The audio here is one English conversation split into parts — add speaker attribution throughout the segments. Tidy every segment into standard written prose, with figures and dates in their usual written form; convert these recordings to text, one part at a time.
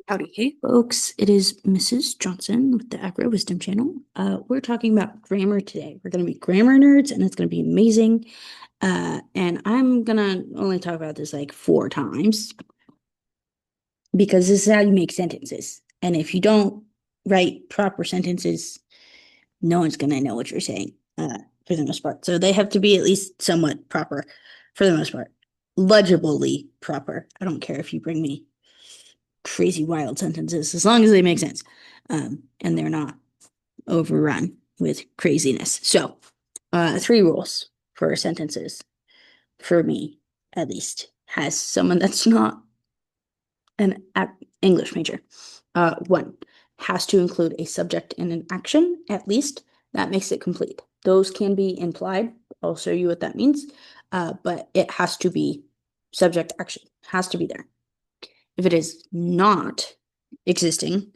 Speaker 1: Howdy, hey folks, it is Mrs. Johnson with the Agro Wisdom Channel. We're talking about grammar today. We're going to be grammar nerds and it's going to be amazing. And I'm going to only talk about this like 4 times because this is how you make sentences. And if you don't write proper sentences, no one's going to know what you're saying for the most part. So they have to be at least somewhat proper for the most part, legibly proper. I don't care if you bring me crazy wild sentences as long as they make sense and they're not overrun with craziness. So 3 rules for sentences for me at least has someone that's not an English major. 1 has to include a subject and an action at least. That makes it complete. Those can be implied. I'll show you what that means. But it has to be subject action, has to be there. If it is not existing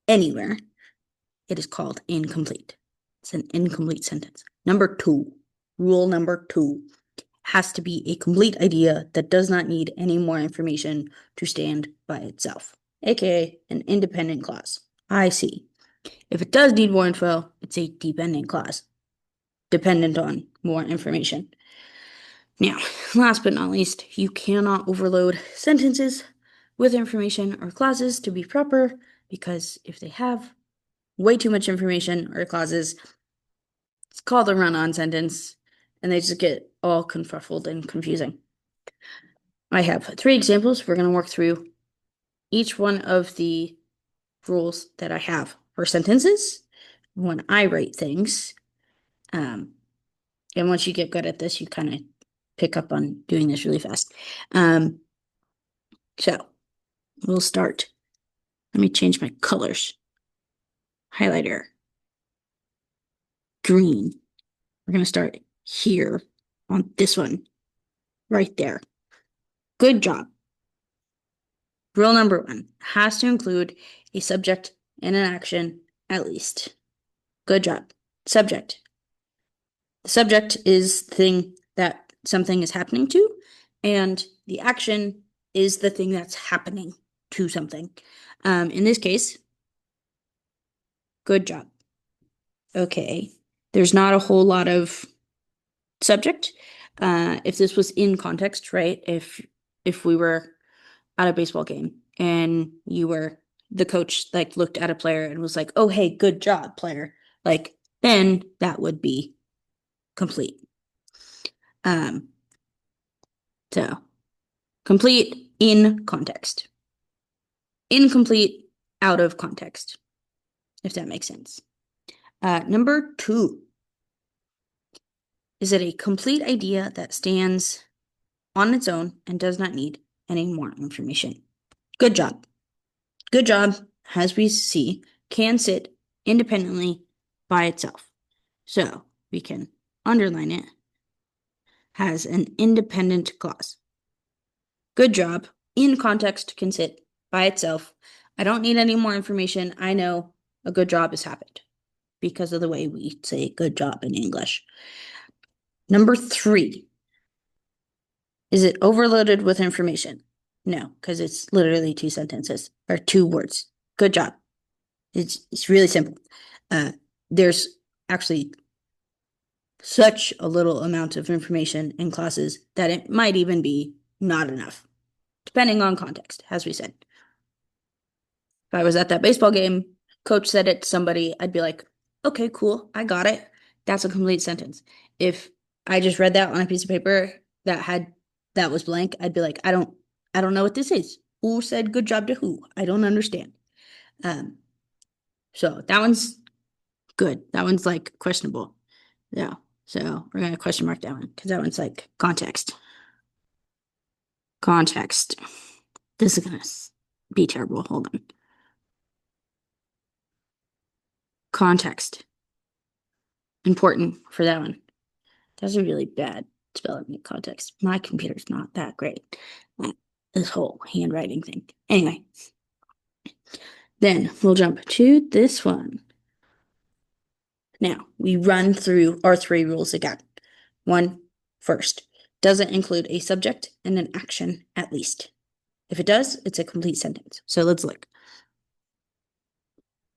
Speaker 1: anywhere, it is called incomplete. It's an incomplete sentence. Rule number 2, has to be a complete idea that does not need any more information to stand by itself, aka an independent clause. I see. If it does need more info, it's a dependent clause, dependent on more information. Now, last but not least, you cannot overload sentences with information or clauses to be proper, because if they have way too much information or clauses, it's called a run-on sentence, and they just get all confuffled and confusing. I have 3 examples. We're going to work through each one of the rules that I have for sentences when I write things. And once you get good at this, you kind of pick up on doing this really fast. So we'll start. Let me change my colors. Highlighter. Green. We're going to start here on this one, right there. Good job. Rule number 1 has to include a subject and an action at least. Good job. Subject. The subject is the thing that something is happening to, and the action is the thing that's happening to something. In this case, good job. Okay. There's not a whole lot of subject. If this was in context, right? If we were at a baseball game and you were the coach, like looked at a player and was like, "Oh, hey, good job, player." Like, then that would be complete. Um, so complete in context. Incomplete out of context, if that makes sense. Number 2, is it a complete idea that stands on its own and does not need any more information? Good job. Good job, as we see, can sit independently by itself. So we can underline it, has an independent clause. Good job, in context, can sit by itself. I don't need any more information. I know a good job has happened because of the way we say good job in English. Number 3, is it overloaded with information? No, because it's literally 2 sentences or 2 words. Good job. It's really simple. There's actually such a little amount of information in classes that it might even be not enough, depending on context, as we said. If I was at that baseball game, coach said it to somebody, I'd be like, okay, cool, I got it. That's a complete sentence. If I just read that on a piece of paper that was blank, I'd be like, I don't know what this is. Who said good job to who? I don't understand. So that one's good. That one's like questionable. Yeah. So we're gonna question mark that one because that one's like context. Context. This is gonna be terrible. Hold on. Context. Important for that one. That's a really bad spelling in context. My computer's not that great. This whole handwriting thing. Anyway, then we'll jump to this one. Now, we run through our 3 rules again. 1, first, doesn't include a subject and an action at least. If it does, it's a complete sentence. So let's look.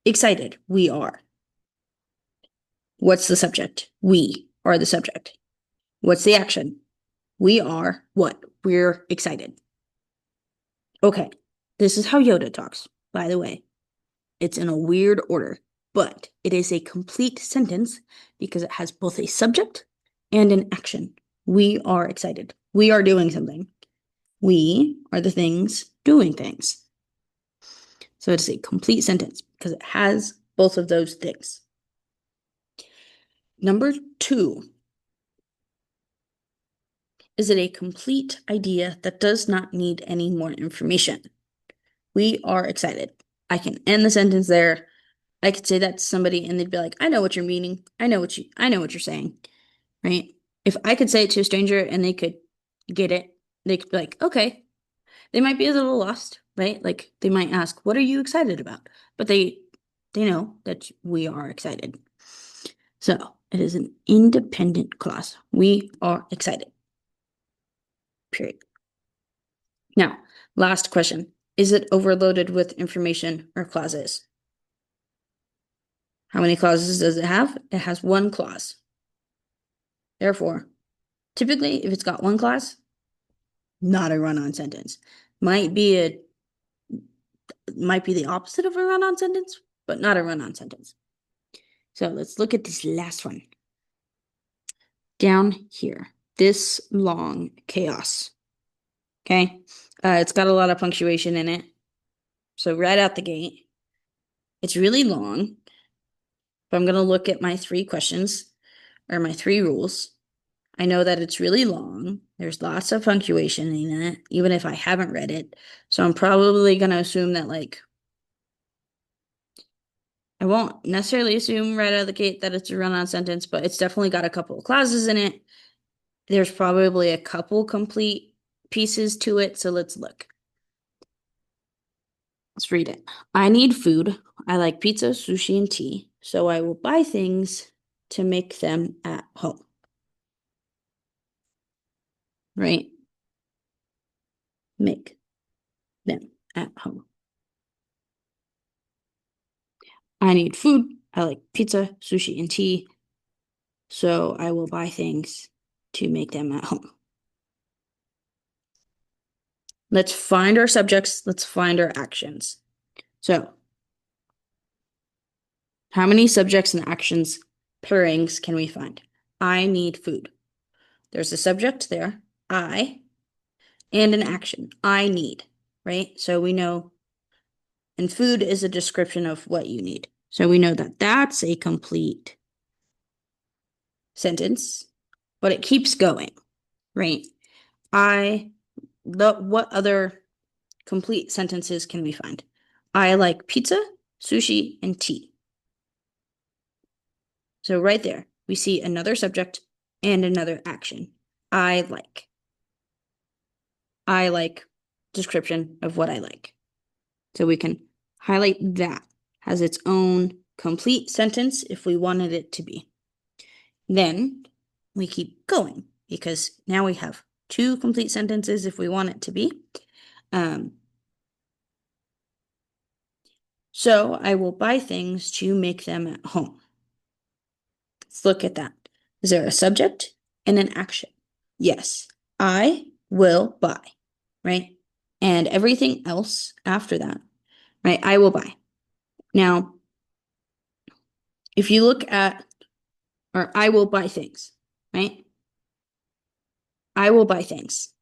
Speaker 1: Excited, we are. What's the subject? We are the subject. What's the action? We are what? We're excited. Okay, this is how Yoda talks, by the way. It's in a weird order, but it is a complete sentence because it has both a subject and an action. We are excited. We are doing something. We are the things doing things. So it's a complete sentence because it has both of those things. Number 2. Is it a complete idea that does not need any more information? We are excited. I can end the sentence there. I could say that to somebody and they'd be like, I know what you're meaning. I know what you're saying. Right? If I could say it to a stranger and they could get it, they could be like, okay. They might be a little lost, right? Like they might ask, what are you excited about? But they know that we are excited. So it is an independent clause. We are excited. Period. Now, last question. Is it overloaded with information or clauses? How many clauses does it have? It has one clause. Therefore, typically, if it's got one clause, not a run-on sentence. Might be the opposite of a run-on sentence, but not a run-on sentence. So let's look at this last one. Down here, this long chaos. Okay, it's got a lot of punctuation in it. So right out the gate, it's really long. But I'm going to look at my 3 questions or my 3 rules. I know that it's really long. There's lots of punctuation in it, even if I haven't read it. So I'm probably going to assume that, like, I won't necessarily assume right out of the gate that it's a run-on sentence, but it's definitely got a couple of clauses in it. There's probably a couple complete pieces to it, so let's look. Let's read it. I need food. I like pizza, sushi, and tea, so I will buy things to make them at home. Right? Make them at home. I need food. I like pizza, sushi, and tea, so I will buy things to make them at home. Let's find our subjects. Let's find our actions. So, how many subjects and actions pairings can we find? I need food. There's a subject there, I, and an action, I need, right? So we know, and food is a description of what you need. So we know that that's a complete sentence, but it keeps going, right? What other complete sentences can we find? I like pizza, sushi, and tea. So right there, we see another subject and another action. I like description of what I like. So we can highlight that as its own complete sentence if we wanted it to be. Then we keep going because now we have 2 complete sentences if we want it to be. So I will buy things to make them at home. Let's look at that. Is there a subject and an action? Yes, I will buy, right? And everything else after that, right? I will buy. Now, if you look at, or I will buy things, right? I will buy things.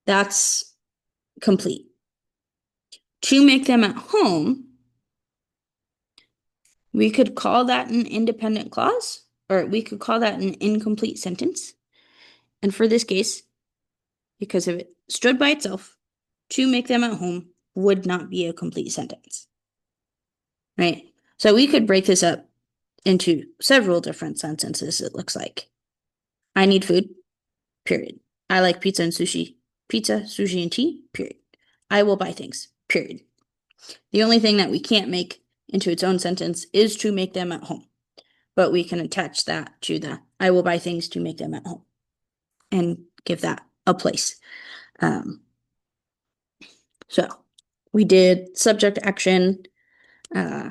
Speaker 1: That's complete. To make them at home, we could call that an independent clause, or we could call that an incomplete sentence. And for this case, because if it stood by itself, to make them at home would not be a complete sentence, right? So we could break this up into several different sentences, it looks like. I need food, period. I like pizza, sushi, and tea, period. I will buy things, period. The only thing that we can't make into its own sentence is to make them at home. But we can attach that to the I will buy things to make them at home and give that a place. So we did subject action, the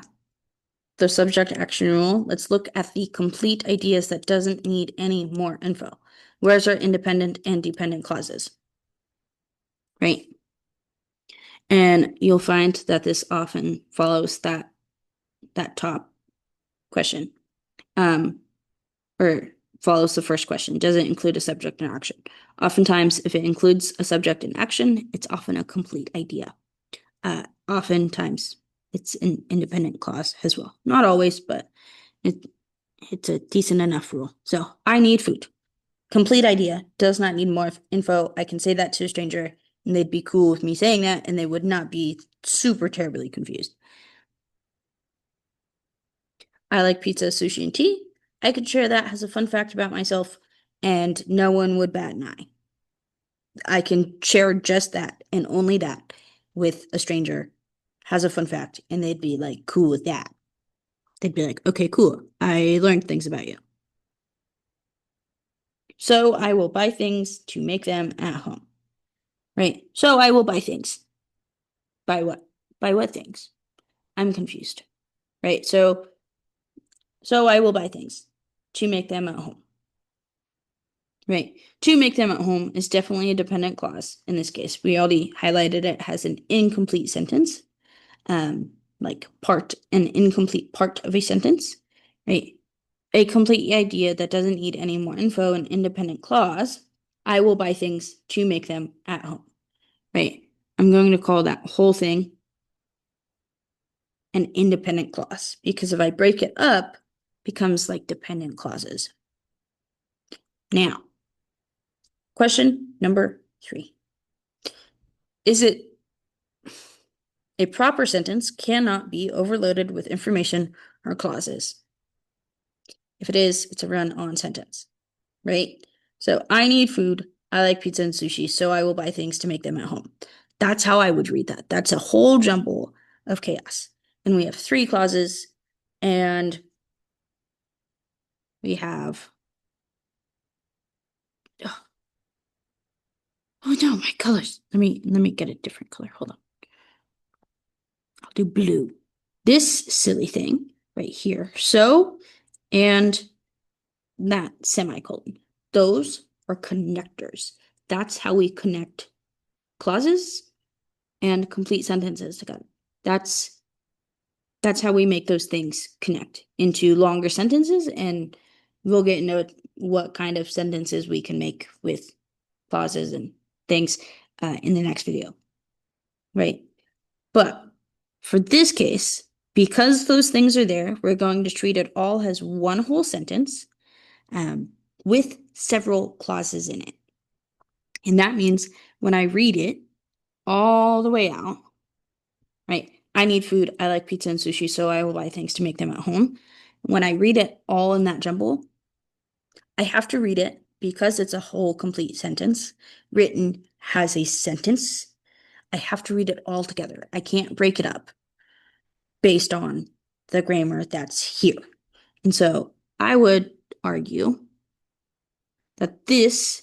Speaker 1: subject action rule. Let's look at the complete ideas that doesn't need any more info. Where's our independent and dependent clauses? Right? And you'll find that this often follows that top question. Or follows the first question. Does it include a subject and action? Oftentimes, if it includes a subject and action, it's often a complete idea. Oftentimes, it's an independent clause as well. Not always, but it's a decent enough rule. So, I need food. Complete idea, does not need more info. I can say that to a stranger, and they'd be cool with me saying that, and they would not be super terribly confused. I like pizza, sushi, and tea. I could share that as a fun fact about myself, and no one would bat an eye. I can share just that and only that with a stranger has a fun fact, and they'd be like cool with that. They'd be like, okay, cool. I learned things about you. So I will buy things to make them at home. Right? So I will buy things. Buy what? Buy what things? I'm confused. Right? So I will buy things to make them at home. Right. To make them at home is definitely a dependent clause in this case. We already highlighted it as an incomplete sentence, like an incomplete part of a sentence, right? A complete idea that doesn't need any more info, an independent clause. I will buy things to make them at home, right? I'm going to call that whole thing an independent clause because if I break it up, it becomes like dependent clauses. Now, question number 3. Is it a proper sentence cannot be overloaded with information or clauses? If it is, it's a run-on sentence, right? So I need food. I like pizza and sushi, so I will buy things to make them at home. That's how I would read that. That's a whole jumble of chaos. And we have 3 clauses, and we have... Oh no, my colors. Let me get a different color. Hold on. I'll do blue. This silly thing right here. So, and that semicolon. Those are connectors. That's how we connect clauses and complete sentences together. That's how we make those things connect into longer sentences, and we'll get into what kind of sentences we can make with clauses and things in the next video, right? But for this case, because those things are there, we're going to treat it all as one whole sentence with several clauses in it. And that means when I read it all the way out, right? I need food. I like pizza and sushi, so I will buy things to make them at home. When I read it all in that jumble, I have to read it because it's a whole complete sentence written as a sentence. I have to read it all together. I can't break it up based on the grammar that's here. And so I would argue that this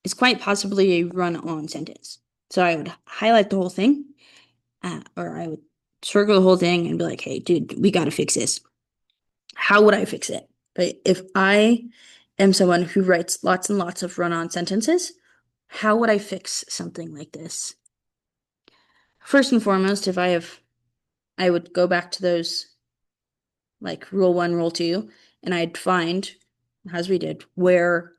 Speaker 1: is quite possibly a run-on sentence. So I would highlight the whole thing, or I would circle the whole thing and be like, hey, dude, we got to fix this. How would I fix it? But if I am someone who writes lots and lots of run-on sentences, how would I fix something like this? First and foremost, I would go back to those like rule 1, rule 2, and I'd find, as we did, where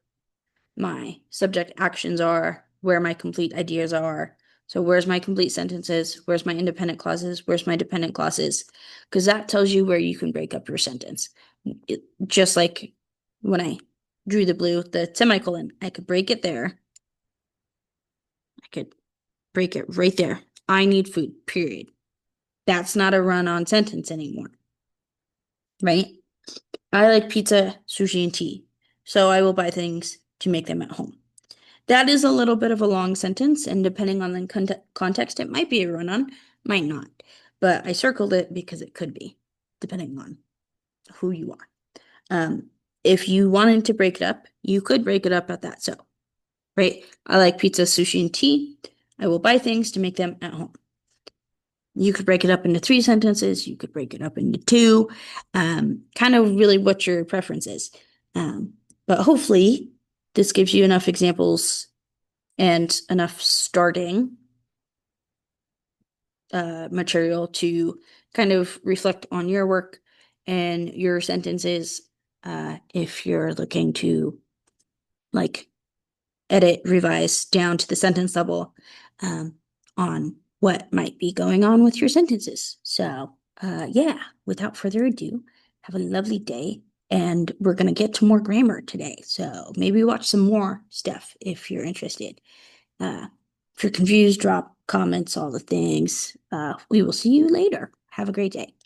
Speaker 1: my subject actions are, where my complete ideas are. So where's my complete sentences? Where's my independent clauses? Where's my dependent clauses? Because that tells you where you can break up your sentence. Just like when I drew the semicolon, I could break it there. I could break it right there. I need food, period. That's not a run-on sentence anymore, right? I like pizza, sushi, and tea, so I will buy things to make them at home. That is a little bit of a long sentence, and depending on the context, it might be a run-on, might not. But I circled it because it could be, depending on who you are. If you wanted to break it up, you could break it up at that. So, right? I like pizza, sushi, and tea. I will buy things to make them at home. You could break it up into 3 sentences. You could break it up into 2, kind of really what your preference is. But hopefully this gives you enough examples and enough starting material to kind of reflect on your work and your sentences if you're looking to like edit, revise down to the sentence level on what might be going on with your sentences. So yeah, without further ado, have a lovely day. And we're going to get to more grammar today. So maybe watch some more stuff if you're interested. If you're confused, drop comments, all the things. We will see you later. Have a great day.